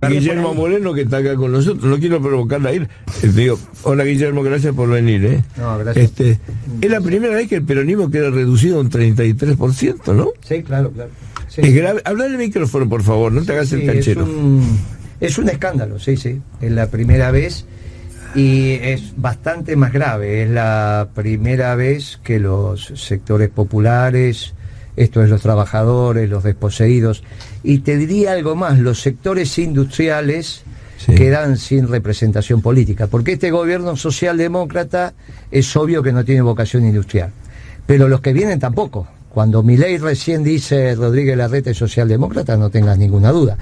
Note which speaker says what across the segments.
Speaker 1: Guillermo Moreno, que está acá con nosotros. No quiero provocarla a ir. Digo, hola Guillermo, gracias por venir.
Speaker 2: No, gracias.
Speaker 1: Es la primera vez que el peronismo queda reducido a un 33%, ¿no?
Speaker 2: Sí, claro. Sí.
Speaker 1: Es grave. Habla del micrófono, por favor, no te hagas el canchero.
Speaker 2: Es un escándalo, sí. Es la primera vez y es bastante más grave. Es la primera vez que los sectores populares, esto es los trabajadores, los desposeídos, y te diría algo más, los sectores industriales quedan sin representación política, porque este gobierno socialdemócrata es obvio que no tiene vocación industrial, pero los que vienen tampoco. Cuando Milei recién dice Rodríguez Larreta es socialdemócrata, no tengas ninguna duda.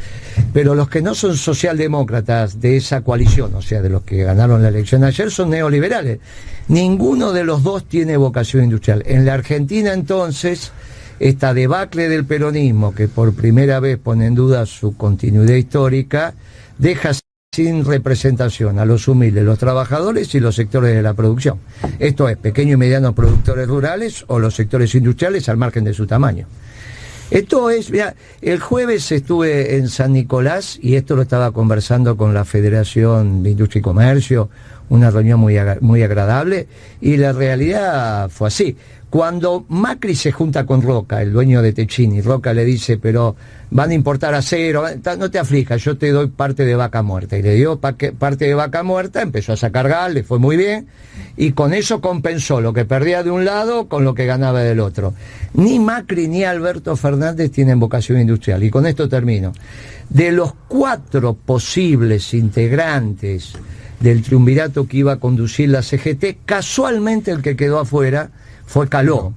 Speaker 2: Pero los que no son socialdemócratas de esa coalición, o sea, de los que ganaron la elección ayer, son neoliberales. Ninguno de los dos tiene vocación industrial. En la Argentina, entonces, esta debacle del peronismo, que por primera vez pone en duda su continuidad histórica, deja sin representación a los humildes, los trabajadores y los sectores de la producción. Esto es, pequeños y medianos productores rurales o los sectores industriales al margen de su tamaño. Esto es, mira, el jueves estuve en San Nicolás y esto lo estaba conversando con la Federación de Industria y Comercio, una reunión muy agradable, y la realidad fue así. Cuando Macri se junta con Roca, el dueño de Techini, Roca le dice, pero van a importar acero, no te aflijas, yo te doy parte de vaca muerta. Y le dio parte de vaca muerta, empezó a sacar gas, le fue muy bien, y con eso compensó lo que perdía de un lado con lo que ganaba del otro. Ni Macri ni Alberto Fernández tienen vocación industrial, y con esto termino. De los 4 posibles integrantes del triunvirato que iba a conducir la CGT, casualmente el que quedó afuera fue Caló,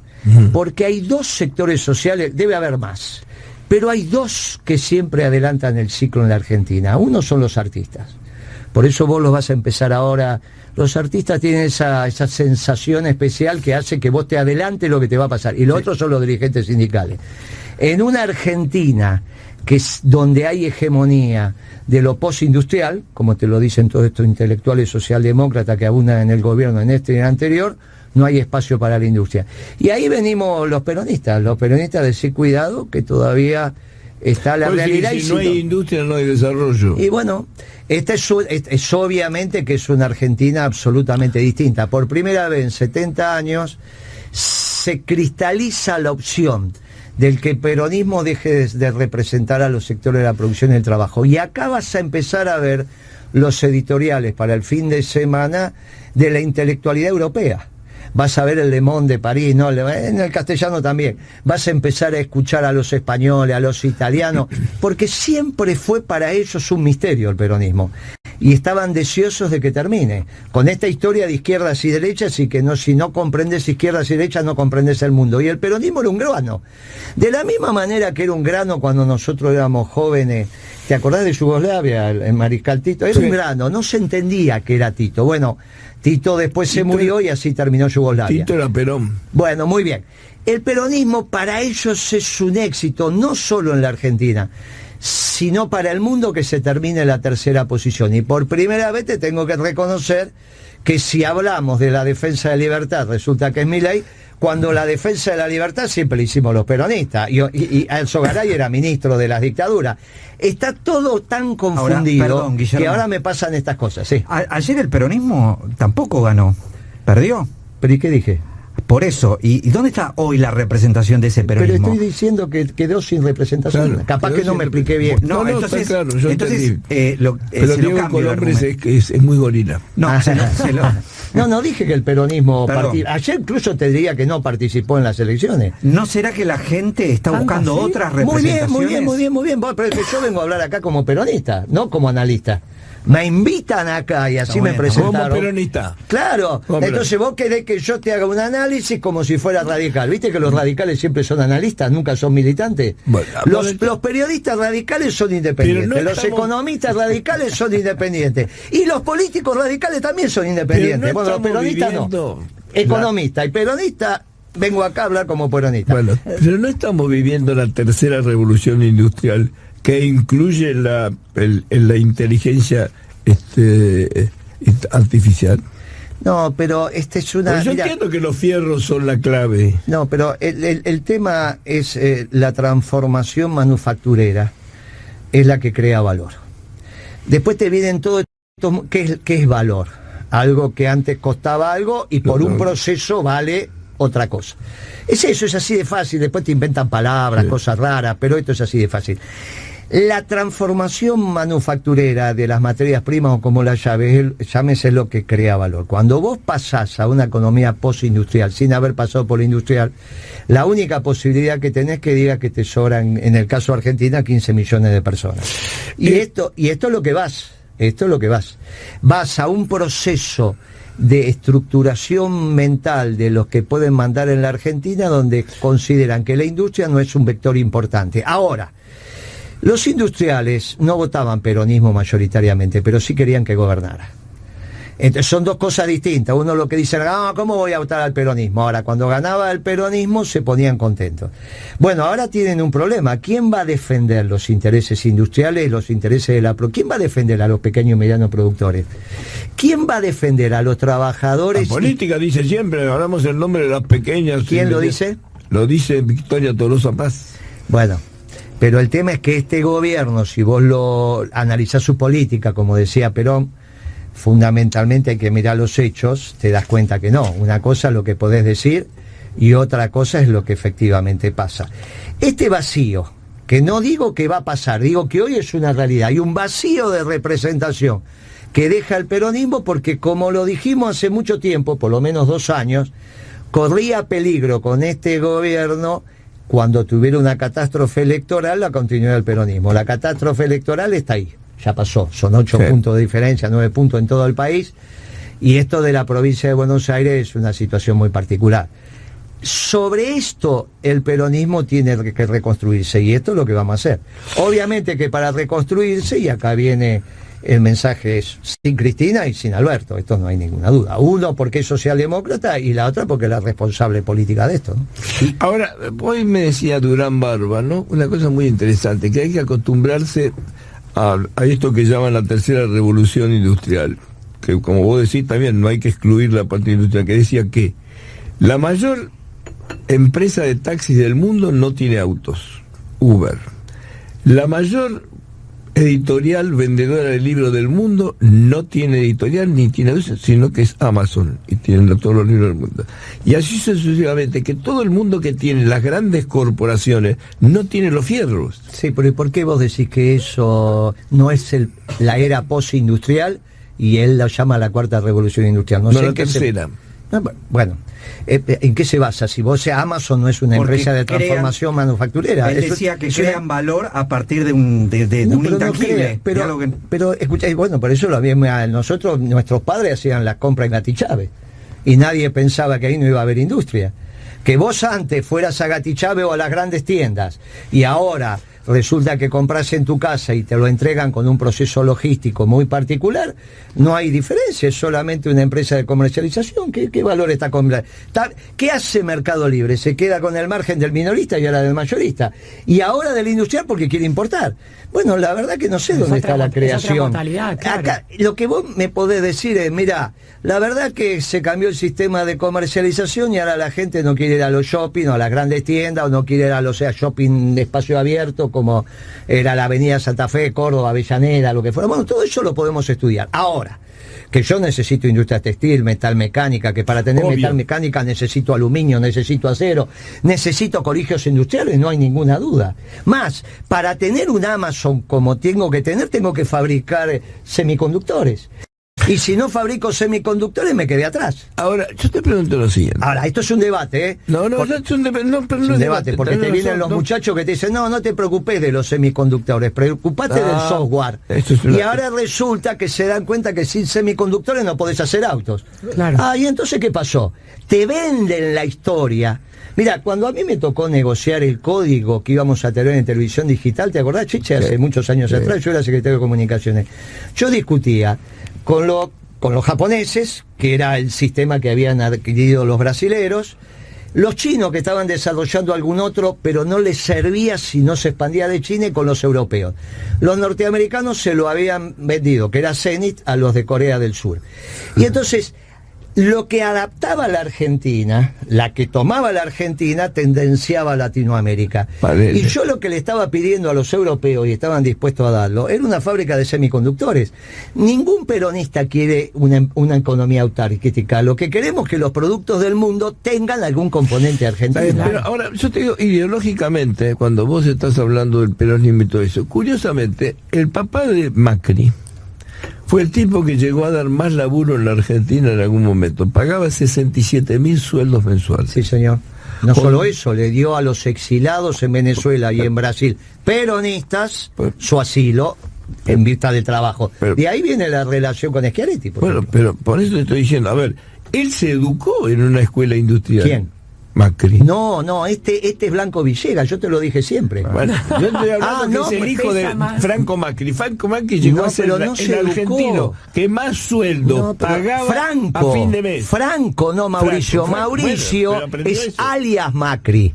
Speaker 2: porque hay 2 sectores sociales, debe haber más, pero hay 2 que siempre adelantan el ciclo en la Argentina. Uno son los artistas, por eso vos los vas a empezar ahora. Los artistas tienen esa sensación especial que hace que vos te adelante lo que te va a pasar, y los otros son los dirigentes sindicales. En una Argentina que es donde hay hegemonía de lo postindustrial, como te lo dicen todos estos intelectuales socialdemócratas que abundan en el gobierno en este y en el anterior, no hay espacio para la industria. Y ahí venimos los peronistas decir cuidado, que todavía está la realidad.
Speaker 1: Si no hay industria, no hay desarrollo.
Speaker 2: Y bueno, esta es obviamente que es una Argentina absolutamente distinta. Por primera vez en 70 años se cristaliza la opción del que el peronismo deje de representar a los sectores de la producción y el trabajo. Y acá vas a empezar a ver los editoriales para el fin de semana de la intelectualidad europea. Vas a ver el Le Monde de París, ¿no? En el castellano también. Vas a empezar a escuchar a los españoles, a los italianos, porque siempre fue para ellos un misterio el peronismo. Y estaban deseosos de que termine. Con esta historia de izquierdas y derechas, y que si no comprendes izquierdas y derechas, no comprendes el mundo. Y el peronismo era un grano. De la misma manera que era un grano cuando nosotros éramos jóvenes. ¿Te acordás de Yugoslavia, el mariscal Tito? Era un grano, no se entendía que era Tito. Bueno, Tito después se murió y así terminó Yugoslavia.
Speaker 1: Tito era Perón.
Speaker 2: Bueno, muy bien. El peronismo para ellos es un éxito, no solo en la Argentina, sino para el mundo, que se termine la tercera posición. Y por primera vez te tengo que reconocer que si hablamos de la defensa de libertad, resulta que es Milei, cuando la defensa de la libertad siempre la hicimos los peronistas, y Alzogaray era ministro de las dictaduras. Está todo tan confundido ahora, perdón, que ahora me pasan estas cosas. Sí.
Speaker 3: Ayer el peronismo tampoco ganó, perdió.
Speaker 2: ¿Pero y qué dije?
Speaker 3: Por eso, ¿y dónde está hoy la representación de ese peronismo?
Speaker 2: Pero estoy diciendo que quedó sin representación. Claro, capaz que no me expliqué bien.
Speaker 1: No, entonces, está claro, yo
Speaker 3: entonces
Speaker 1: pero Diego Colombres es muy gorila.
Speaker 2: No dije que el peronismo ayer incluso te diría que no participó en las elecciones.
Speaker 3: ¿No será que la gente está buscando otras representaciones?
Speaker 2: Muy bien. Pero es que yo vengo a hablar acá como peronista, no como analista. Me invitan acá y así me presentaron.
Speaker 1: Como peronista.
Speaker 2: Claro. Entonces vos querés que yo te haga un análisis como si fuera radical. ¿Viste que los radicales siempre son analistas, nunca son militantes? Bueno, los periodistas radicales son independientes. Los economistas radicales son independientes. Y los políticos radicales también son independientes. Bueno, los peronistas no. Economista y peronista. Vengo acá a hablar como peronista.
Speaker 1: Bueno, pero no estamos viviendo la tercera revolución industrial, que incluye la inteligencia artificial.
Speaker 2: No, pero es una...
Speaker 1: Pues yo entiendo que los fierros son la clave.
Speaker 2: No, pero el tema es la transformación manufacturera, es la que crea valor. Después te vienen todo esto, ¿qué es valor? Algo que antes costaba algo y por un proceso vale otra cosa. Eso es así de fácil. Después te inventan palabras, cosas raras, pero esto es así de fácil. La transformación manufacturera de las materias primas, o como la llámese, es lo que crea valor. Cuando vos pasás a una economía postindustrial sin haber pasado por la industrial, la única posibilidad que tenés que diga que te sobran, en el caso de Argentina, 15 millones de personas. Y esto es lo que vas. Esto es lo que vas. Vas a un proceso de estructuración mental de los que pueden mandar en la Argentina, donde consideran que la industria no es un vector importante. Ahora, los industriales no votaban peronismo mayoritariamente, pero sí querían que gobernara. Entonces son dos cosas distintas. Uno lo que dice, ¿cómo voy a votar al peronismo? Ahora, cuando ganaba el peronismo se ponían contentos. Bueno, ahora tienen un problema. ¿Quién va a defender los intereses industriales, los intereses de la... ¿Quién va a defender a los pequeños y medianos productores? ¿Quién va a defender a los trabajadores?
Speaker 1: La política dice siempre, hablamos el nombre de las pequeñas...
Speaker 2: ¿Quién lo dice?
Speaker 1: Lo dice Victoria Tolosa Paz.
Speaker 2: Bueno, pero el tema es que este gobierno, si vos lo analizás su política, como decía Perón, fundamentalmente hay que mirar los hechos, te das cuenta que no. Una cosa es lo que podés decir y otra cosa es lo que efectivamente pasa. Este vacío, que no digo que va a pasar, digo que hoy es una realidad, hay un vacío de representación que deja el peronismo porque, como lo dijimos hace mucho tiempo, por lo menos 2 años, corría peligro con este gobierno, cuando tuviera una catástrofe electoral, la continuidad del peronismo. La catástrofe electoral está ahí. Ya pasó, son 8 puntos de diferencia, 9 puntos en todo el país, y esto de la provincia de Buenos Aires es una situación muy particular. Sobre esto el peronismo tiene que reconstruirse, y esto es lo que vamos a hacer. Obviamente que para reconstruirse, y acá viene el mensaje, es sin Cristina y sin Alberto, esto no hay ninguna duda. Uno porque es socialdemócrata y la otra porque es la responsable política de esto, ¿no?
Speaker 1: Ahora, hoy me decía Durán Barba, ¿no? Una cosa muy interesante, que hay que acostumbrarse a esto que llaman la tercera revolución industrial, que, como vos decís, también no hay que excluir la parte industrial, que decía que la mayor empresa de taxis del mundo no tiene autos, Uber. La mayor editorial vendedora de libros del mundo no tiene editorial ni tiene autos, sino que es Amazon, y tienen todos los libros del mundo. Y así sucesivamente, que todo el mundo que tiene las grandes corporaciones no tiene los fierros.
Speaker 2: Sí, pero ¿y por qué vos decís que eso no es la era postindustrial y él lo llama la cuarta revolución industrial?
Speaker 1: No, la tercera.
Speaker 2: Bueno, ¿en qué se basa? Si vos Amazon no es una empresa de transformación manufacturera.
Speaker 3: Él decía que crean valor a partir de un intangible.
Speaker 2: Pero escucha, bueno, por eso lo habíamos, nosotros, nuestros padres hacían las compras en Gatti Chávez y nadie pensaba que ahí no iba a haber industria. Que vos antes fueras a Gatti Chávez o a las grandes tiendas y ahora resulta que compras en tu casa y te lo entregan con un proceso logístico muy particular, no hay diferencia, es solamente una empresa de comercialización. ¿Qué valor está comprando? ¿Qué hace Mercado Libre? Se queda con el margen del minorista y ahora del mayorista. Y ahora del industrial porque quiere importar. Bueno, la verdad que no sé dónde está la creación.
Speaker 4: Claro.
Speaker 2: Acá, lo que vos me podés decir es, mira, la verdad que se cambió el sistema de comercialización y ahora la gente no quiere ir a los shopping o a las grandes tiendas, o no quiere ir a los shopping de espacio abierto, como era la avenida Santa Fe, Córdoba, Avellaneda, lo que fuera. Bueno, todo eso lo podemos estudiar. Ahora, que yo necesito industria textil, metal mecánica, que para tener metal mecánica necesito aluminio, necesito acero, necesito colegios industriales, no hay ninguna duda. Más, para tener un Amazon como tengo que fabricar semiconductores. Y si no fabrico semiconductores me quedé atrás.
Speaker 1: Ahora, yo te pregunto lo siguiente.
Speaker 2: Ahora, esto es un debate, ¿eh?
Speaker 1: No, es un debate,
Speaker 2: porque te vienen los muchachos que te dicen, no te preocupes de los semiconductores, preocupate del software. Y ahora resulta que se dan cuenta que sin semiconductores no podés hacer autos.
Speaker 4: Claro.
Speaker 2: ¿Y entonces qué pasó? Te venden la historia. Mira, cuando a mí me tocó negociar el código que íbamos a tener en televisión digital, ¿te acordás, Chiche? Hace muchos años atrás, yo era secretario de Comunicaciones. Yo discutía con los japoneses, que era el sistema que habían adquirido los brasileros, los chinos que estaban desarrollando algún otro, pero no les servía si no se expandía de China, y con los europeos. Los norteamericanos se lo habían vendido, que era Zenith, a los de Corea del Sur. Y entonces, lo que adaptaba la Argentina, la que tomaba la Argentina, tendenciaba a Latinoamérica.
Speaker 1: Vale.
Speaker 2: Y yo lo que le estaba pidiendo a los europeos, y estaban dispuestos a darlo, era una fábrica de semiconductores. Ningún peronista quiere una economía autárquica. Lo que queremos es que los productos del mundo tengan algún componente argentino.
Speaker 1: Pero ahora, yo te digo, ideológicamente, cuando vos estás hablando del peronismo y todo eso, curiosamente, el papá de Macri fue el tipo que llegó a dar más laburo en la Argentina en algún momento. Pagaba 67.000 sueldos mensuales.
Speaker 2: Sí, señor. No solo eso, le dio a los exilados en Venezuela y en Brasil, peronistas, su asilo en vista del trabajo. De ahí viene la relación con Schiaretti.
Speaker 1: Bueno, pero por eso te estoy diciendo, a ver, él se educó en una escuela industrial.
Speaker 2: ¿Quién?
Speaker 1: Macri.
Speaker 2: No, este es Blanco Villegas, yo te lo dije siempre.
Speaker 1: Bueno, yo estoy hablando que es el hijo de Franco Macri. Franco Macri llegó a ser el argentino que más sueldo pagaba
Speaker 2: Franco,
Speaker 1: a fin de mes.
Speaker 2: Franco, no Mauricio.
Speaker 1: Franco,
Speaker 2: Mauricio
Speaker 1: bueno,
Speaker 2: es
Speaker 1: eso.
Speaker 2: alias Macri.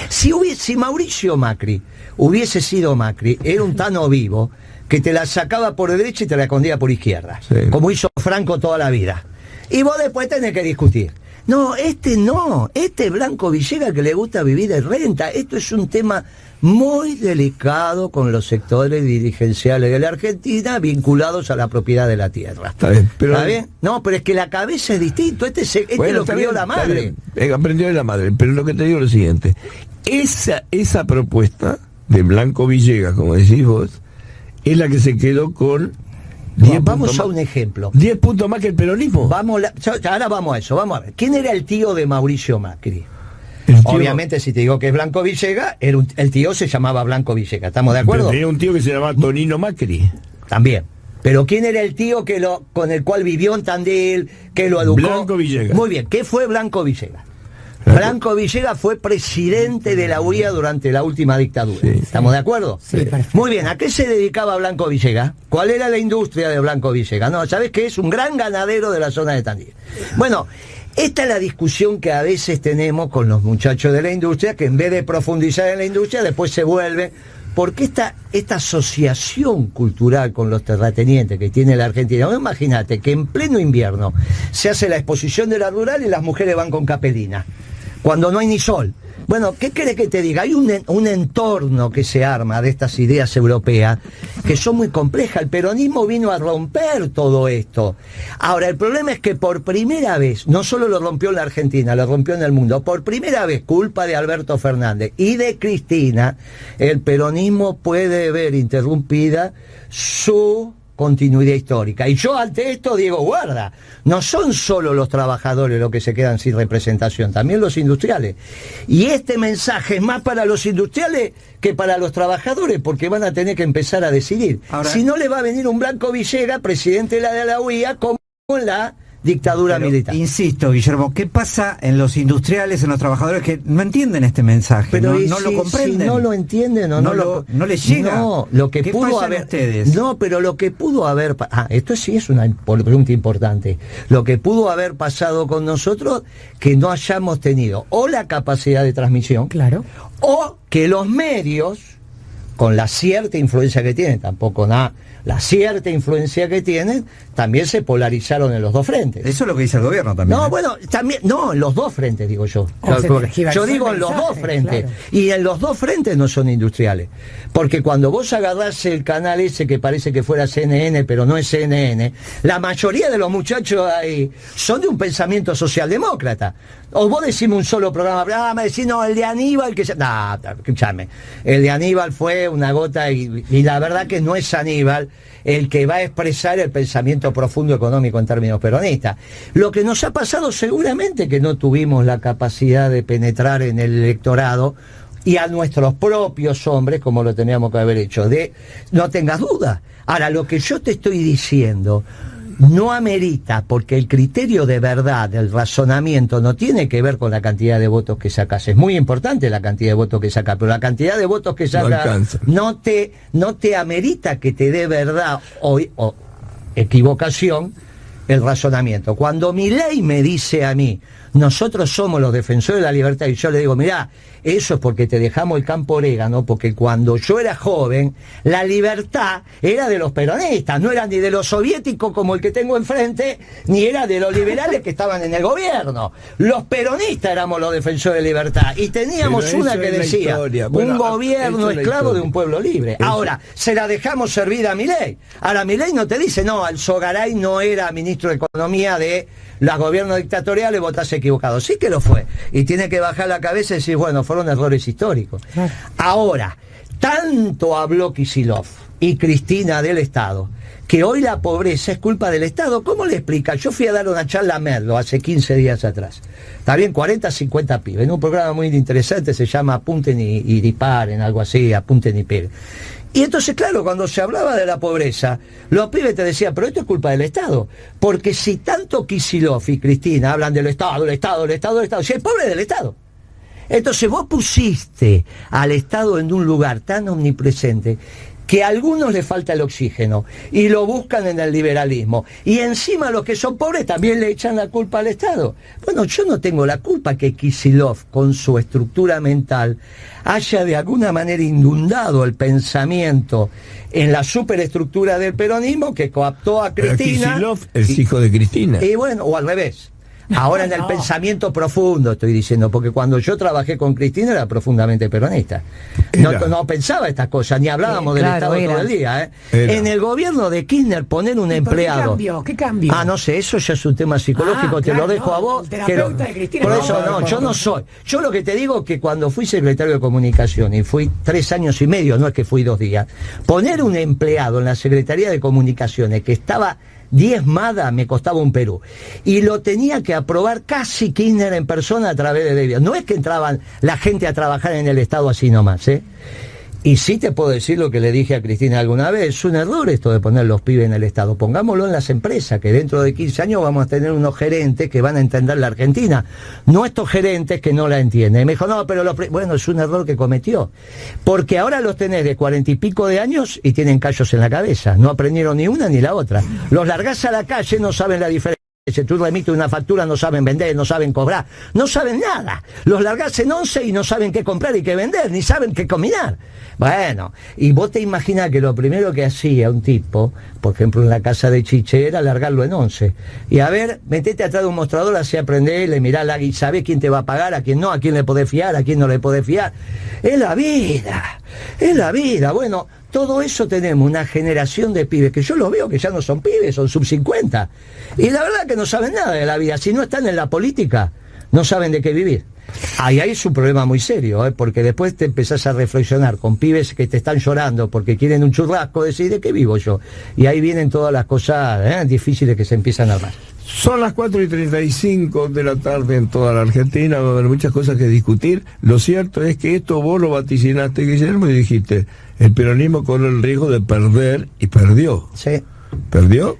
Speaker 2: Si Mauricio Macri hubiese sido Macri, era un tano vivo que te la sacaba por derecha y te la escondía por izquierda,
Speaker 1: sí,
Speaker 2: como hizo Franco toda la vida. Y vos después tenés que discutir. No, este es Blanco Villegas que le gusta vivir de renta. Esto es un tema muy delicado con los sectores dirigenciales de la Argentina vinculados a la propiedad de la tierra.
Speaker 1: Está bien, pero...
Speaker 2: ¿Está bien? No, pero es que la cabeza es distinto. Este lo crió la madre.
Speaker 1: Aprendió de la madre. Pero lo que te digo es lo siguiente. Esa propuesta de Blanco Villegas, como decís vos, es la que se quedó con...
Speaker 2: Vamos a un ejemplo.
Speaker 1: 10 puntos más que el peronismo.
Speaker 2: Ahora vamos a eso, vamos a ver. ¿Quién era el tío de Mauricio Macri? Obviamente, si te digo que es Blanco Villegas, el tío se llamaba Blanco Villegas, ¿estamos de acuerdo?
Speaker 1: Tenía un tío que se llamaba Tonino Macri.
Speaker 2: También. Pero ¿quién era el tío con el cual vivió en Tandil, que lo educó?
Speaker 1: Blanco Villegas.
Speaker 2: Muy bien, ¿qué fue Blanco Villegas? Blanco Villegas fue presidente de la UIA durante la última dictadura. Sí, ¿estamos de acuerdo?
Speaker 4: Sí, perfecto.
Speaker 2: Muy bien, ¿a qué se dedicaba Blanco Villegas? ¿Cuál era la industria de Blanco Villegas? No, ¿sabes qué? Es un gran ganadero de la zona de Tandil. Bueno, esta es la discusión que a veces tenemos con los muchachos de la industria, que en vez de profundizar en la industria, después se vuelven... Porque esta asociación cultural con los terratenientes que tiene la Argentina, imagínate que en pleno invierno se hace la exposición de la rural y las mujeres van con capelina, cuando no hay ni sol. Bueno, ¿qué querés que te diga? Hay un entorno que se arma de estas ideas europeas que son muy complejas. El peronismo vino a romper todo esto. Ahora, el problema es que por primera vez, no solo lo rompió en la Argentina, lo rompió en el mundo, por primera vez, culpa de Alberto Fernández y de Cristina, el peronismo puede ver interrumpida su continuidad histórica. Y yo ante esto digo, guarda, no son solo los trabajadores los que se quedan sin representación, también los industriales. Y este mensaje es más para los industriales que para los trabajadores, porque van a tener que empezar a decidir.
Speaker 3: Ahora,
Speaker 2: si no le va a venir un Blanco Villegas, presidente de la UIA, como en la dictadura militar.
Speaker 3: Insisto, Guillermo, ¿qué pasa en los industriales, en los trabajadores que no entienden este mensaje?
Speaker 2: Pero
Speaker 3: no lo comprenden.
Speaker 2: Si no lo entienden o
Speaker 3: no les llega.
Speaker 2: No, lo que
Speaker 3: ¿Qué
Speaker 2: pudo
Speaker 3: pasa en
Speaker 2: haber.
Speaker 3: ustedes?
Speaker 2: No, pero lo que pudo haber. Esto sí es una pregunta importante. Lo que pudo haber pasado con nosotros, que no hayamos tenido o la capacidad de transmisión,
Speaker 4: Claro.
Speaker 2: o que los medios, con la cierta influencia que tienen, tampoco nada, la cierta influencia que tienen, también se polarizaron en los dos frentes.
Speaker 3: Eso es lo que dice el gobierno también.
Speaker 2: No, bueno, también, no, en los dos frentes, digo yo.
Speaker 4: O se tergiversó
Speaker 2: Yo digo
Speaker 4: el
Speaker 2: en los
Speaker 4: mensaje,
Speaker 2: dos frentes.
Speaker 4: claro.
Speaker 2: Y en los dos frentes no son industriales. Porque cuando vos agarrás el canal ese que parece que fuera CNN, pero no es CNN, la mayoría de los muchachos ahí son de un pensamiento socialdemócrata. O vos decime un solo programa, me decís, no, el de Aníbal, que se... No, escuchame. El de Aníbal fue una gota y la verdad que no es Aníbal el que va a expresar el pensamiento profundo económico en términos peronistas. Lo que nos ha pasado seguramente que no tuvimos la capacidad de penetrar en el electorado y a nuestros propios hombres, como lo teníamos que haber hecho. No tengas duda. Ahora, lo que yo te estoy diciendo no amerita, porque el criterio de verdad, del razonamiento, no tiene que ver con la cantidad de votos que sacas. Es muy importante la cantidad de votos que sacas, pero la cantidad de votos que sacas no te amerita que te dé verdad o equivocación el razonamiento. Cuando Milei me dice a mí, nosotros somos los defensores de la libertad, y yo le digo, mirá, eso es porque te dejamos el campo orégano, porque cuando yo era joven, la libertad era de los peronistas, no era ni de los soviéticos como el que tengo enfrente, ni era de los liberales que estaban en el gobierno. Los peronistas éramos los defensores de libertad, y teníamos
Speaker 1: pero
Speaker 2: una
Speaker 1: eso
Speaker 2: que
Speaker 1: es la
Speaker 2: decía,
Speaker 1: historia. Bueno,
Speaker 2: un gobierno
Speaker 1: eso es la
Speaker 2: esclavo de
Speaker 1: historia.
Speaker 2: un pueblo libre.
Speaker 1: Eso.
Speaker 2: Ahora, se la dejamos servir a Milei. Ahora, Milei no te dice, no, Alzogaray no era ministro de Economía de los gobiernos dictatoriales, votás equivocado. Sí que lo fue. Y tiene que bajar la cabeza y decir, bueno, fueron errores históricos. Ahora, tanto habló Kicillof y Cristina del Estado, que hoy la pobreza es culpa del Estado. ¿Cómo le explica? Yo fui a dar una charla a Merlo hace 15 días atrás. Está bien, 40, 50 pibes. En un programa muy interesante, se llama Apunten y disparen, algo así, Apunten y peguen. Y entonces, claro, cuando se hablaba de la pobreza, los pibes te decían, pero esto es culpa del Estado. Porque si tanto Kicillof y Cristina hablan del Estado, el Estado, el Estado, el Estado, si el pobre es del Estado. Entonces vos pusiste al Estado en un lugar tan omnipresente que a algunos les falta el oxígeno y lo buscan en el liberalismo, y encima los que son pobres también le echan la culpa al Estado. Bueno, yo no tengo la culpa que Kicillof, con su estructura mental, haya de alguna manera inundado el pensamiento en la superestructura del peronismo que coaptó a
Speaker 1: Pero
Speaker 2: Cristina.
Speaker 1: Kicillof es hijo de Cristina.
Speaker 2: Y bueno, o al revés. Ahora en el pensamiento profundo estoy diciendo, porque cuando yo trabajé con Cristina era profundamente peronista. No pensaba estas cosas, ni hablábamos del
Speaker 4: claro,
Speaker 2: Estado todo el día.
Speaker 1: Era.
Speaker 2: En el gobierno de Kirchner poner un empleado.
Speaker 4: ¿Qué cambió?
Speaker 2: Ah, no sé, eso ya es un tema psicológico, te lo dejo a vos.
Speaker 4: El terapeuta de Cristina.
Speaker 2: Por eso no, yo no soy. Yo lo que te digo es que cuando fui secretario de Comunicación, y fui 3 años y medio, no es que fui 2 días, poner un empleado en la Secretaría de Comunicaciones que estaba diezmada me costaba un Perú, y lo tenía que aprobar casi Kirchner en persona a través de Devia. No es que entraban la gente a trabajar en el Estado así nomás, Y sí te puedo decir lo que le dije a Cristina alguna vez, es un error esto de poner los pibes en el Estado, pongámoslo en las empresas, que dentro de 15 años vamos a tener unos gerentes que van a entender la Argentina, no estos gerentes que no la entienden. Y me dijo, no, pero bueno, es un error que cometió, porque ahora los tenés de 40 y pico de años y tienen callos en la cabeza, no aprendieron ni una ni la otra, los largás a la calle, no saben la diferencia. Si tú remites una factura, no saben vender, no saben cobrar, no saben nada. Los largás en 11 y no saben qué comprar y qué vender, ni saben qué combinar. Bueno, y vos te imaginás que lo primero que hacía un tipo, por ejemplo en la casa de Chiche, era largarlo en 11. Y a ver, metete atrás de un mostrador, así aprendés, le mirás y sabés quién te va a pagar, a quién no, a quién le podés fiar, a quién no le podés fiar. Es la vida, es la vida. Bueno, todo eso tenemos una generación de pibes, que yo los veo que ya no son pibes, son sub 50. Y la verdad que no saben nada de la vida. Si no están en la política, no saben de qué vivir. Ahí es un problema muy serio, porque después te empezás a reflexionar con pibes que te están llorando porque quieren un churrasco, decís, ¿de qué vivo yo? Y ahí vienen todas las cosas difíciles que se empiezan a armar.
Speaker 1: Son las 4:35 de la tarde en toda la Argentina, va a haber muchas cosas que discutir. Lo cierto es que esto vos lo vaticinaste, Guillermo, y dijiste, el peronismo corre el riesgo de perder, y perdió.
Speaker 2: Sí.
Speaker 1: Perdió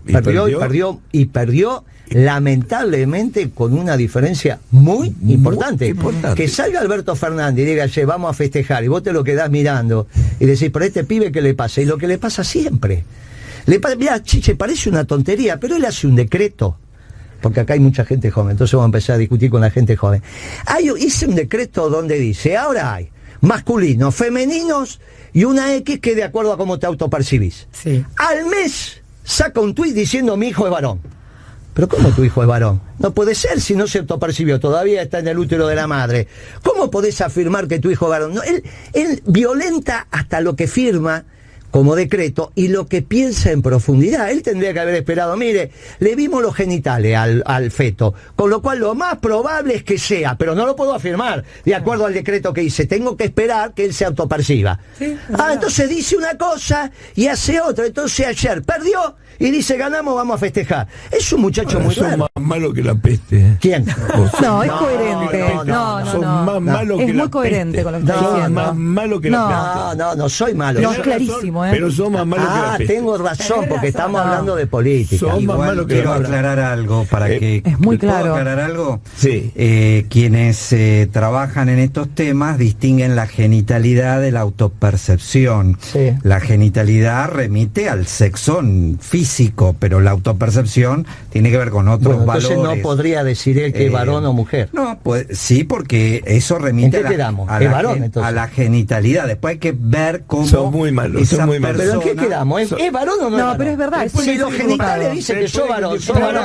Speaker 2: Y perdió lamentablemente con una diferencia muy importante. Que salga Alberto Fernández y diga, che, vamos a festejar, y vos te lo quedás mirando y decís, pero a este pibe ¿qué le pasa? Y lo que le pasa siempre. Mirá, Chiche, parece una tontería, pero él hace un decreto, porque acá hay mucha gente joven, entonces vamos a empezar a discutir con la gente joven. Hice un decreto donde dice, ahora hay masculinos, femeninos y una X que de acuerdo a cómo te autopercibís.
Speaker 4: Sí.
Speaker 2: Al mes saca un tuit diciendo, mi hijo es varón. ¿Pero cómo tu hijo es varón? No puede ser si no se autopercibió, todavía está en el útero de la madre. ¿Cómo podés afirmar que tu hijo es varón? No, él violenta hasta lo que firma como decreto y lo que piensa en profundidad. Él tendría que haber esperado, mire, le vimos los genitales al feto, con lo cual lo más probable es que sea, pero no lo puedo afirmar de acuerdo al decreto que hice, tengo que esperar que él se autoperciba.
Speaker 4: Sí,
Speaker 2: entonces dice una cosa y hace otra. Entonces ayer perdió y dice, ganamos, vamos a festejar. Es un muchacho muy
Speaker 1: son
Speaker 2: raro.
Speaker 1: más malo que la peste.
Speaker 2: ¿Quién?
Speaker 4: No, es coherente. No,
Speaker 1: son más malos que
Speaker 4: es
Speaker 1: la
Speaker 4: muy coherente
Speaker 1: peste.
Speaker 4: con lo que está
Speaker 1: Son
Speaker 4: diciendo.
Speaker 1: más malos que la peste.
Speaker 2: No soy malo.
Speaker 4: No,
Speaker 2: Yo-
Speaker 4: es clarísimo,
Speaker 1: Pero son más malos que la peste.
Speaker 2: tengo razón,
Speaker 4: Tenés
Speaker 2: porque
Speaker 4: razón,
Speaker 2: estamos
Speaker 4: no.
Speaker 2: hablando de política.
Speaker 1: Son más
Speaker 3: Igual
Speaker 1: malos que
Speaker 3: quiero
Speaker 1: la peste.
Speaker 3: aclarar algo para que...
Speaker 4: Es muy
Speaker 3: ¿puedo
Speaker 4: claro.
Speaker 3: aclarar algo?
Speaker 1: Sí.
Speaker 3: Quienes trabajan en estos temas distinguen la genitalidad de la autopercepción.
Speaker 2: Sí.
Speaker 3: La genitalidad remite al sexo físico. físico, pero la autopercepción tiene que ver con otros
Speaker 2: Bueno, entonces
Speaker 3: valores.
Speaker 2: no podría decir él que es varón o mujer.
Speaker 3: No, pues sí, porque eso remite
Speaker 2: ¿En qué quedamos?
Speaker 3: a
Speaker 2: ¿Es
Speaker 3: la
Speaker 2: varón, entonces?
Speaker 3: a la genitalidad. Después hay que ver cómo
Speaker 1: Son muy malos,
Speaker 3: esa
Speaker 1: son muy malos.
Speaker 2: ¿Pero en qué
Speaker 3: persona-
Speaker 2: quedamos? ¿Es varón o no es
Speaker 4: No,
Speaker 2: varón?
Speaker 4: pero es verdad,
Speaker 2: Si
Speaker 4: es
Speaker 2: los genitales dicen que sos varón,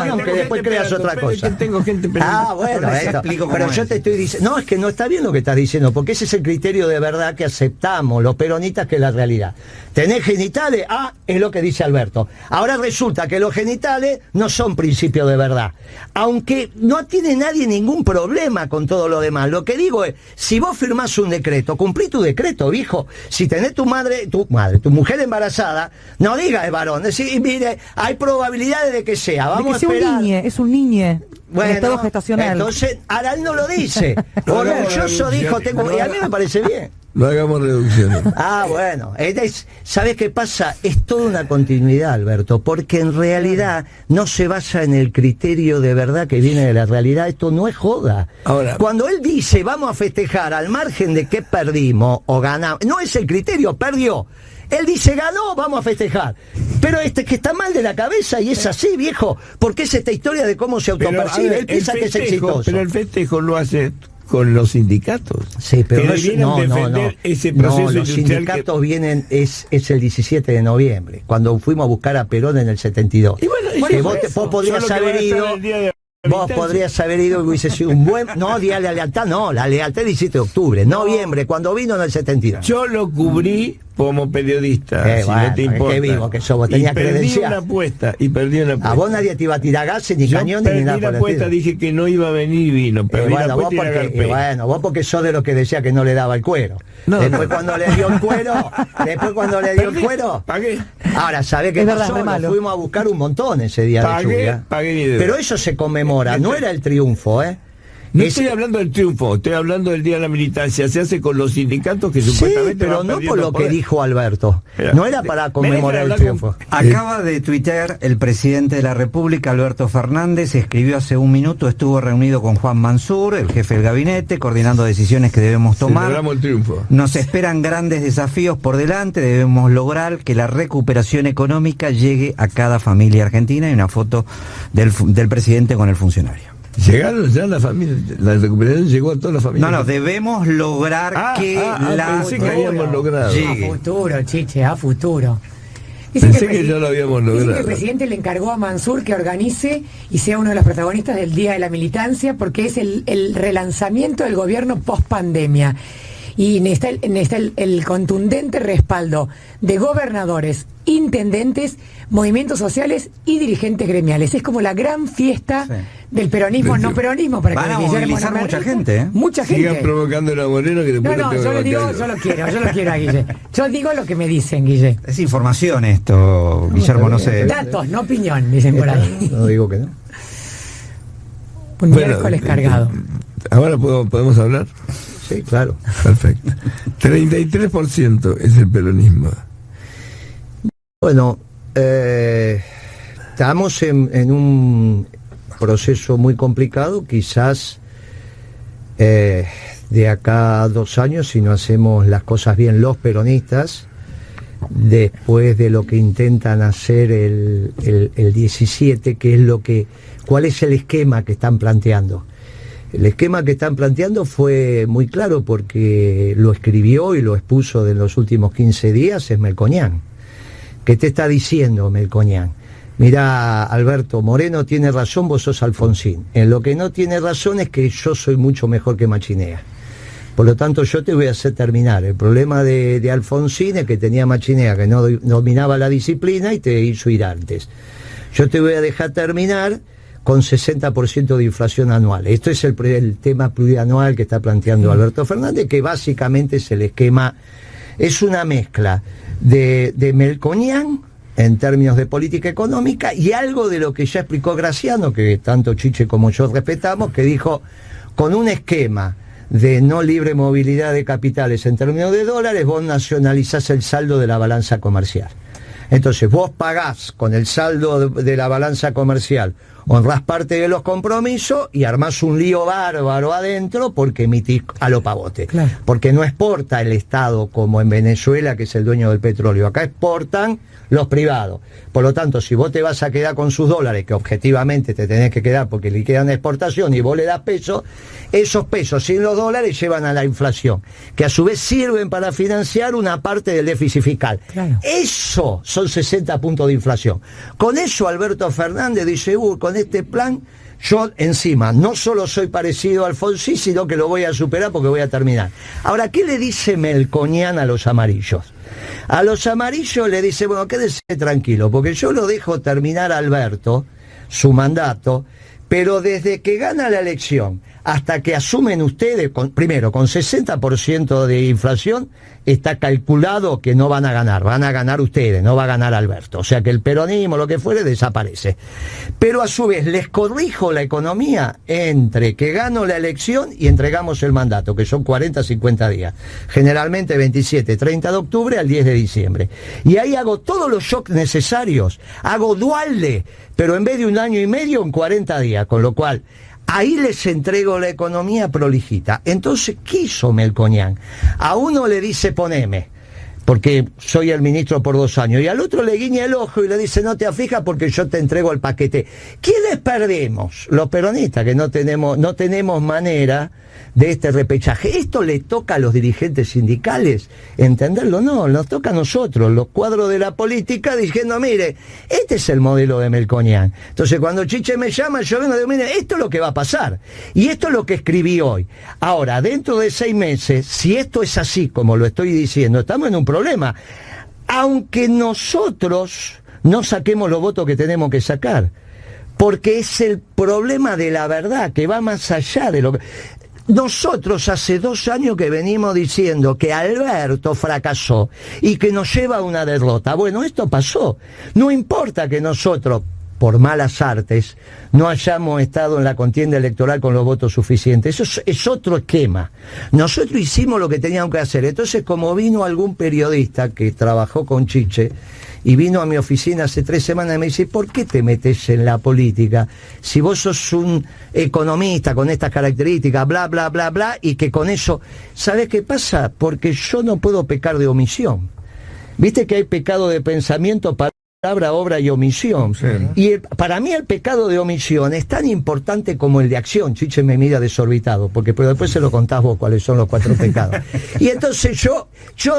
Speaker 2: aunque después creas otra cosa.
Speaker 1: Tengo gente
Speaker 2: Ah, bueno,
Speaker 3: Les
Speaker 2: esto.
Speaker 3: explico cómo
Speaker 2: Pero yo
Speaker 3: es.
Speaker 2: te estoy diciendo, no, es que no está bien lo que estás diciendo, porque ese es el criterio de verdad que aceptamos los peronistas, que es la realidad. ¿Tenés genitales? Ah, es lo que dice Alberto. Ahora resulta que los genitales no son principios de verdad. Aunque no tiene nadie ningún problema con todo lo demás. Lo que digo es, si vos firmás un decreto, cumplí tu decreto, viejo. Si tenés tu mujer embarazada, no digas es varón. Decís, mire, hay probabilidades de que sea.
Speaker 4: De
Speaker 2: Vamos
Speaker 4: que sea
Speaker 2: a esperar.
Speaker 4: un niñe, es un niñe. En estado gestacional.
Speaker 2: Entonces, Aral no lo dice.
Speaker 1: No
Speaker 2: Porque
Speaker 1: hagamos
Speaker 2: yo dijo,
Speaker 1: reducciones.
Speaker 2: y a mí me parece bien.
Speaker 1: No hagamos reducciones.
Speaker 2: Ah, bueno. ¿Sabes qué pasa? Es toda una continuidad, Alberto, porque en realidad no se basa en el criterio de verdad que viene de la realidad. Esto no es joda.
Speaker 1: Ahora-
Speaker 2: Cuando él dice vamos a festejar al margen de que perdimos o ganamos, no es el criterio, perdió. Él dice ganó, vamos a festejar. Pero que está mal de la cabeza y es así, viejo, porque es esta historia de cómo se
Speaker 1: Pero, a
Speaker 2: autopercibe.
Speaker 1: ver,
Speaker 2: Él piensa
Speaker 1: el
Speaker 2: que es
Speaker 1: festejo,
Speaker 2: exitoso.
Speaker 1: Pero el festejo lo hace con los sindicatos.
Speaker 2: Sí, pero
Speaker 1: que
Speaker 2: no,
Speaker 1: vienen
Speaker 2: no,
Speaker 1: a
Speaker 2: no,
Speaker 1: defender
Speaker 2: no.
Speaker 1: ese
Speaker 2: No,
Speaker 1: proceso
Speaker 2: los
Speaker 1: industrial
Speaker 2: sindicatos vienen, es el 17 de noviembre, cuando fuimos a buscar a Perón en el 72.
Speaker 1: Y bueno,
Speaker 2: Que
Speaker 1: eso
Speaker 2: vos,
Speaker 1: es.
Speaker 2: vos podrías
Speaker 1: Solo que van a
Speaker 2: haber
Speaker 1: estar
Speaker 2: ido,
Speaker 1: el día de la
Speaker 2: vos
Speaker 1: militancia.
Speaker 2: podrías haber ido y hubiese sido un buen, no, día de la lealtad, no, la lealtad el 17 de octubre, noviembre, cuando vino en el 72.
Speaker 1: Yo lo cubrí como periodista, si
Speaker 2: bueno,
Speaker 1: no te
Speaker 2: es que
Speaker 1: importa.
Speaker 2: vivo que sos, vos
Speaker 1: Y
Speaker 2: tenías
Speaker 1: perdí
Speaker 2: credencial.
Speaker 1: una apuesta, y perdí una apuesta.
Speaker 2: A vos nadie te iba a tirar gases, ni
Speaker 1: Yo
Speaker 2: cañones, ni
Speaker 1: perdí
Speaker 2: nada
Speaker 1: la
Speaker 2: por el
Speaker 1: apuesta,
Speaker 2: estilo.
Speaker 1: dije que no iba a venir y vino. Perdí la
Speaker 2: Bueno, vos
Speaker 1: apuesta y la
Speaker 2: porque,
Speaker 1: agarpé.
Speaker 2: bueno, vos porque sos de los que decía que no le daba el cuero.
Speaker 1: No,
Speaker 2: después
Speaker 1: no.
Speaker 2: cuando le dio el cuero,
Speaker 1: Pagué.
Speaker 2: Ahora, ¿sabés qué
Speaker 4: Es verdad,
Speaker 2: pasó?
Speaker 4: re
Speaker 2: Nos
Speaker 4: malo.
Speaker 2: fuimos a buscar un montón ese día de lluvia.
Speaker 1: Pagué mi deuda.
Speaker 2: Pero eso se conmemora, no era el triunfo, ¿eh?
Speaker 1: No
Speaker 2: Ese-
Speaker 1: estoy hablando del triunfo, estoy hablando del Día de la Militancia. Se hace con los sindicatos que
Speaker 2: Sí,
Speaker 1: supuestamente
Speaker 2: pero
Speaker 1: van
Speaker 2: no por
Speaker 1: perdiendo
Speaker 2: lo que
Speaker 1: poder.
Speaker 2: dijo Alberto.
Speaker 1: Mira,
Speaker 2: No era para conmemorar el
Speaker 1: hablar
Speaker 2: triunfo.
Speaker 3: Acaba de tuitear el presidente de la República, Alberto Fernández, escribió hace un minuto, estuvo reunido con Juan Mansur, el jefe del gabinete, coordinando decisiones que debemos tomar.
Speaker 1: Celebramos el triunfo.
Speaker 3: Nos esperan grandes desafíos por delante, debemos lograr que la recuperación económica llegue a cada familia argentina, y una foto del presidente con el funcionario.
Speaker 1: Llegaron ya la familia, la recuperación llegó a toda la familia.
Speaker 3: No, debemos lograr que
Speaker 1: pensé que habíamos logrado.
Speaker 3: llegue.
Speaker 5: A futuro, chiche, a futuro. Dicen
Speaker 1: Pensé
Speaker 5: el
Speaker 1: que ya lo habíamos
Speaker 5: dicen que
Speaker 1: logrado.
Speaker 5: el presidente le encargó a Mansur que organice y sea uno de los protagonistas del Día de la Militancia, porque es el relanzamiento del gobierno post pandemia. Y necesita el contundente respaldo de gobernadores, intendentes, movimientos sociales y dirigentes gremiales. Es como la gran fiesta
Speaker 3: Sí.
Speaker 5: del peronismo, no peronismo, para
Speaker 3: Van
Speaker 5: que
Speaker 3: a
Speaker 5: Guillermo
Speaker 3: movilizar
Speaker 5: no me
Speaker 3: mucha
Speaker 5: ría.
Speaker 3: gente, ¿eh?
Speaker 5: Mucha
Speaker 1: Sigan
Speaker 5: gente.
Speaker 1: provocando a Moreno que después
Speaker 5: No,
Speaker 1: le tengo
Speaker 5: yo
Speaker 1: que
Speaker 5: lo digo,
Speaker 1: bancar.
Speaker 5: yo lo quiero a Guille. Yo digo lo que me dicen, Guille.
Speaker 3: Es información esto, Guillermo, no sé.
Speaker 5: Datos, no opinión, dicen por ahí.
Speaker 2: No digo que no.
Speaker 5: Un miércoles cargado.
Speaker 1: Ahora podemos hablar.
Speaker 2: Sí, claro.
Speaker 1: Perfecto. 33% es el peronismo.
Speaker 2: Bueno, estamos en un proceso muy complicado, quizás de acá a 2 años, si no hacemos las cosas bien los peronistas, después de lo que intentan hacer el 17, que es ¿cuál es el esquema que están planteando? El esquema que están planteando fue muy claro porque lo escribió y lo expuso en los últimos 15 días, es Melconian. ¿Qué te está diciendo Melconian? Mira, Alberto, Moreno tiene razón, vos sos Alfonsín. En lo que no tiene razón es que yo soy mucho mejor que Machinea. Por lo tanto, yo te voy a hacer terminar. El problema de Alfonsín es que tenía Machinea, que no dominaba la disciplina y te hizo ir antes. Yo te voy a dejar terminar con 60% de inflación anual. Esto es el tema plurianual que está planteando Alberto Fernández, que básicamente es el esquema, es una mezcla de Melconian en términos de política económica y algo de lo que ya explicó Graciano, que tanto Chiche como yo respetamos, que dijo, con un esquema de no libre movilidad de capitales en términos de dólares, vos nacionalizás el saldo de la balanza comercial. Entonces vos pagás con el saldo de la balanza comercial honrás parte de los compromisos y armás un lío bárbaro adentro porque emitís a lo pavote.
Speaker 5: Claro.
Speaker 2: Porque no exporta el Estado como en Venezuela, que es el dueño del petróleo. Acá exportan los privados. Por lo tanto, si vos te vas a quedar con sus dólares, que objetivamente te tenés que quedar porque liquidan la exportación y vos le das pesos, esos pesos sin los dólares llevan a la inflación, que a su vez sirven para financiar una parte del déficit fiscal.
Speaker 5: Claro.
Speaker 2: Eso son 60 puntos de inflación. Con eso Alberto Fernández dice, con este plan yo encima no solo soy parecido a Alfonsín, sino que lo voy a superar porque voy a terminar. Ahora, ¿qué le dice Melconian a los amarillos? A los amarillos le dice, bueno, quédese tranquilo, porque yo lo dejo terminar a Alberto, su mandato, pero desde que gana la elección hasta que asumen ustedes, primero, con 60% de inflación, está calculado que no van a ganar ustedes, no va a ganar Alberto. O sea que el peronismo, lo que fuere, desaparece. Pero a su vez, les corrijo la economía entre que gano la elección y entregamos el mandato, que son 40, 50 días. Generalmente 27, 30 de octubre al 10 de diciembre. Y ahí hago todos los shocks necesarios, hago Dualde, pero en vez de 1 año y medio, en 40 días, con lo cual ahí les entrego la economía prolijita. Entonces, ¿qué hizo Melconian? A uno le dice, poneme, porque soy el ministro por 2 años, y al otro le guiña el ojo y le dice, no te aflijas porque yo te entrego el paquete. ¿Quiénes perdemos? Los peronistas, que no tenemos manera de este repechaje. ¿Esto le toca a los dirigentes sindicales entenderlo? No, nos toca a nosotros, los cuadros de la política, diciendo, mire, este es el modelo de Melconian. Entonces, cuando Chiche me llama, yo vengo y digo, mire, esto es lo que va a pasar. Y esto es lo que escribí hoy. Ahora, dentro de 6 meses, si esto es así, como lo estoy diciendo, estamos en un problema. Aunque nosotros no saquemos los votos que tenemos que sacar. Porque es el problema de la verdad, que va más allá de lo que... Nosotros hace 2 años que venimos diciendo que Alberto fracasó y que nos lleva a una derrota. Bueno, esto pasó. No importa que nosotros, por malas artes, no hayamos estado en la contienda electoral con los votos suficientes. Eso es otro esquema. Nosotros hicimos lo que teníamos que hacer. Entonces, como vino algún periodista que trabajó con Chiche y vino a mi oficina hace 3 semanas y me dice, ¿por qué te metes en la política? Si vos sos un economista con estas características, bla, bla, bla, bla, y que con eso... ¿Sabés qué pasa? Porque yo no puedo pecar de omisión. ¿Viste que hay pecado de pensamiento, palabra, obra y omisión?
Speaker 1: Sí.
Speaker 2: Y para mí el pecado de omisión es tan importante como el de acción. Chiche me mira desorbitado, pero después se lo contás vos cuáles son los 4 pecados. Y entonces yo,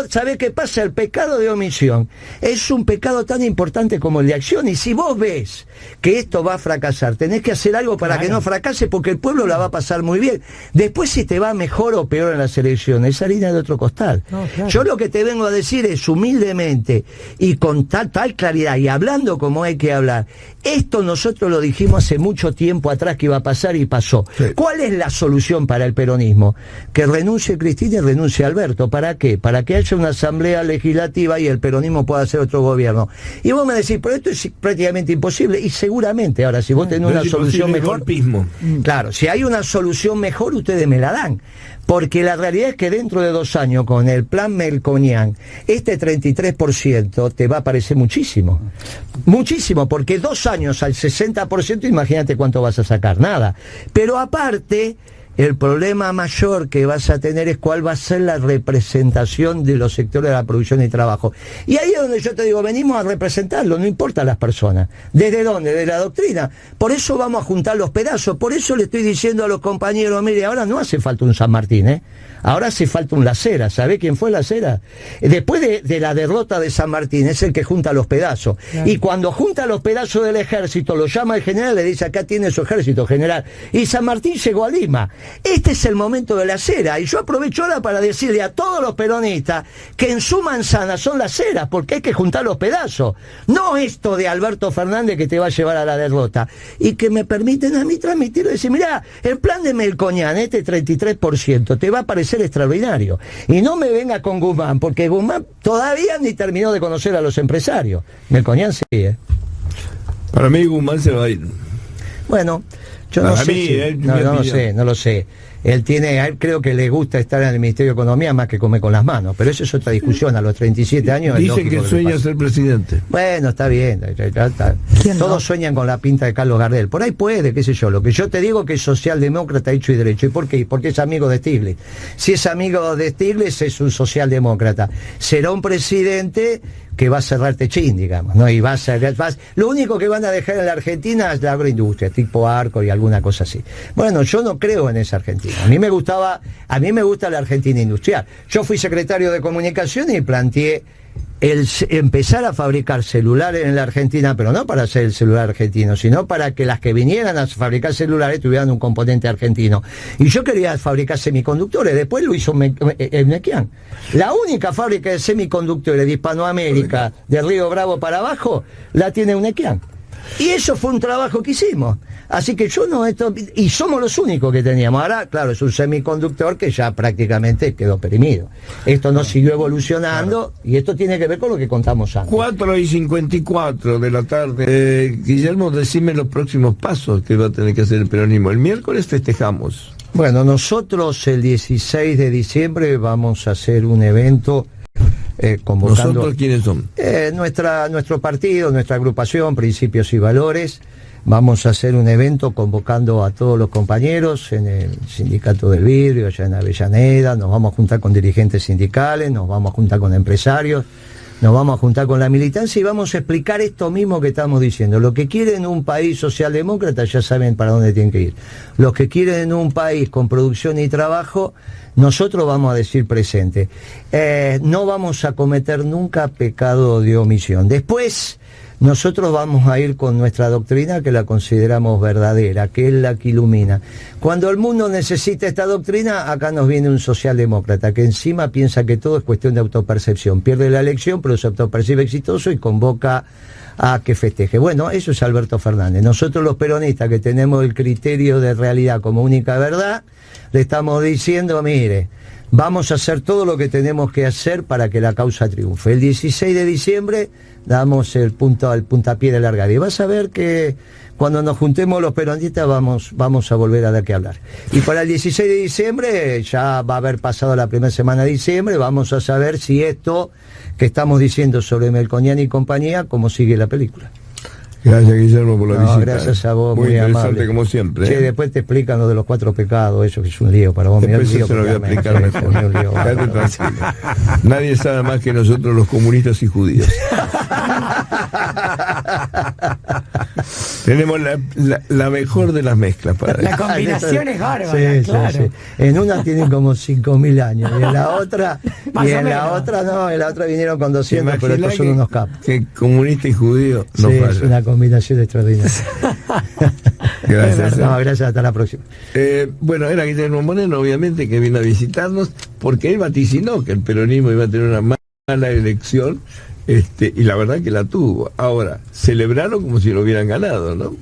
Speaker 2: ¿sabés qué pasa? El pecado de omisión es un pecado tan importante como el de acción. Y si vos ves que esto va a fracasar, tenés que hacer algo para que no fracase, porque el pueblo la va a pasar muy bien. Después, si te va mejor o peor en las elecciones, esa harina de otro costal.
Speaker 5: No, claro.
Speaker 2: Yo lo que te vengo a decir es humildemente y con tal claridad y hablando como hay que hablar, esto nosotros lo dijimos hace mucho tiempo atrás que iba a pasar y pasó.
Speaker 1: Sí.
Speaker 2: ¿Cuál es la solución para el peronismo? Que renuncie Cristina y renuncie Alberto. ¿Para qué? Para que haya una asamblea legislativa y el peronismo pueda hacer otro gobierno. Y vos me decís, pero esto es prácticamente imposible. Y seguramente, ahora, si vos tenés una solución mejor...
Speaker 1: Golpismo.
Speaker 2: Claro, si hay una solución mejor, ustedes me la dan. Porque la realidad es que dentro de 2 años, con el plan Melconian, este 33% te va a parecer muchísimo. Muchísimo, porque 2 años al 60%, imagínate cuánto vas a sacar, nada. Pero aparte, el problema mayor que vas a tener es cuál va a ser la representación de los sectores de la producción y trabajo. Y ahí es donde yo te digo, venimos a representarlo, no importa las personas. ¿Desde dónde? De la doctrina. Por eso vamos a juntar los pedazos, por eso le estoy diciendo a los compañeros, mire, ahora no hace falta un San Martín, ahora hace falta un Lacera. ¿Sabe quién fue Lacera? Después de la derrota de San Martín, es el que junta los pedazos. Claro. Y cuando junta los pedazos del ejército, lo llama el general, le dice, acá tiene su ejército, general. Y San Martín llegó a Lima. Este es el momento de la cera, y yo aprovecho ahora para decirle a todos los peronistas que en su manzana son las ceras, porque hay que juntar los pedazos, no esto de Alberto Fernández que te va a llevar a la derrota, y que me permiten a mí transmitirlo y decir, mirá, el plan de Melconian, este 33%, te va a parecer extraordinario, y no me venga con Guzmán, porque Guzmán todavía ni terminó de conocer a los empresarios. Melconian sí,
Speaker 1: Para mí Guzmán se va a ir.
Speaker 2: Bueno, Yo no
Speaker 1: Para
Speaker 2: sé,
Speaker 1: mí,
Speaker 2: no lo sé. A él creo que le gusta estar en el Ministerio de Economía más que comer con las manos, pero eso es otra discusión. A los 37 años es
Speaker 1: Dicen
Speaker 2: lógico
Speaker 1: que sueña
Speaker 2: le pase.
Speaker 1: ser presidente.
Speaker 2: Bueno, está bien, ya está.
Speaker 4: ¿Quién no?
Speaker 2: Todos sueñan con la pinta de Carlos Gardel. Por ahí puede, qué sé yo. Lo que yo te digo que es socialdemócrata hecho y derecho. ¿Y por qué? Porque es amigo de Stiglitz. Si es amigo de Stiglitz es un socialdemócrata. Será un presidente que va a cerrar Techín, digamos, ¿no? Y lo único que van a dejar en la Argentina es la agroindustria, tipo Arco y alguna cosa así. Bueno, yo no creo en esa Argentina. A mí me gusta la Argentina industrial. Yo fui secretario de Comunicación y planteé empezar a fabricar celulares en la Argentina, pero no para hacer el celular argentino, sino para que las que vinieran a fabricar celulares tuvieran un componente argentino. Y yo quería fabricar semiconductores, después lo hizo Mequián. La única fábrica de semiconductores de Hispanoamérica, de Río Bravo para abajo, la tiene Mequián. Y eso fue un trabajo que hicimos. Así que y somos los únicos que teníamos. Ahora, claro, es un semiconductor que ya prácticamente quedó perimido. Esto no siguió evolucionando y esto tiene que ver con lo que contamos antes.
Speaker 1: 4:54 de la tarde. Guillermo, decime los próximos pasos que va a tener que hacer el peronismo. El miércoles festejamos.
Speaker 2: Bueno, nosotros el 16 de diciembre vamos a hacer un evento convocando...
Speaker 1: ¿Nosotros quiénes son?
Speaker 2: Nuestro partido, nuestra agrupación, Principios y Valores. Vamos a hacer un evento convocando a todos los compañeros en el Sindicato del Vidrio, allá en Avellaneda. Nos vamos a juntar con dirigentes sindicales, nos vamos a juntar con empresarios, nos vamos a juntar con la militancia y vamos a explicar esto mismo que estamos diciendo. Los que quieren un país socialdemócrata ya saben para dónde tienen que ir. Los que quieren un país con producción y trabajo, nosotros vamos a decir presente. No vamos a cometer nunca pecado de omisión. Después, nosotros vamos a ir con nuestra doctrina que la consideramos verdadera, que es la que ilumina. Cuando el mundo necesita esta doctrina, acá nos viene un socialdemócrata que encima piensa que todo es cuestión de autopercepción. Pierde la elección, pero se autopercibe exitoso y convoca a que festeje. Bueno, eso es Alberto Fernández. Nosotros los peronistas que tenemos el criterio de realidad como única verdad, le estamos diciendo, mire, vamos a hacer todo lo que tenemos que hacer para que la causa triunfe. El 16 de diciembre damos el puntapié de largada. Y vas a ver que cuando nos juntemos los peronistas vamos a volver a dar que hablar. Y para el 16 de diciembre, ya va a haber pasado la primera semana de diciembre, vamos a saber si esto que estamos diciendo sobre Melconian y compañía, cómo sigue la película.
Speaker 1: Gracias, Guillermo, por la visita.
Speaker 2: Gracias a vos,
Speaker 1: muy interesante
Speaker 2: amable.
Speaker 1: Como siempre.
Speaker 2: Che, después te explican lo de los 4 pecados, eso que es un lío para vos.
Speaker 1: Después se lo voy a explicar mejor. Quédate tranquilo. Nadie sabe más que nosotros los comunistas y judíos. Tenemos la mejor de las mezclas para
Speaker 5: La combinación es bárbara,
Speaker 2: sí,
Speaker 5: claro.
Speaker 2: Sí. En una tienen como 5.000 años y en la otra
Speaker 5: Más
Speaker 2: y
Speaker 5: o
Speaker 2: en la
Speaker 5: menos.
Speaker 2: otra no, en la otra vinieron con 200, pero
Speaker 1: Imaginá
Speaker 2: estos son unos capos.
Speaker 1: que comunista y judío no
Speaker 2: Sí,
Speaker 1: fallan.
Speaker 2: es una combinación extraordinaria.
Speaker 1: Gracias.
Speaker 2: No, gracias, hasta la próxima.
Speaker 1: Bueno, era Guillermo Moreno, obviamente, que vino a visitarnos, porque él vaticinó que el peronismo iba a tener una mala elección, y la verdad que la tuvo. Ahora, celebraron como si lo hubieran ganado, ¿no?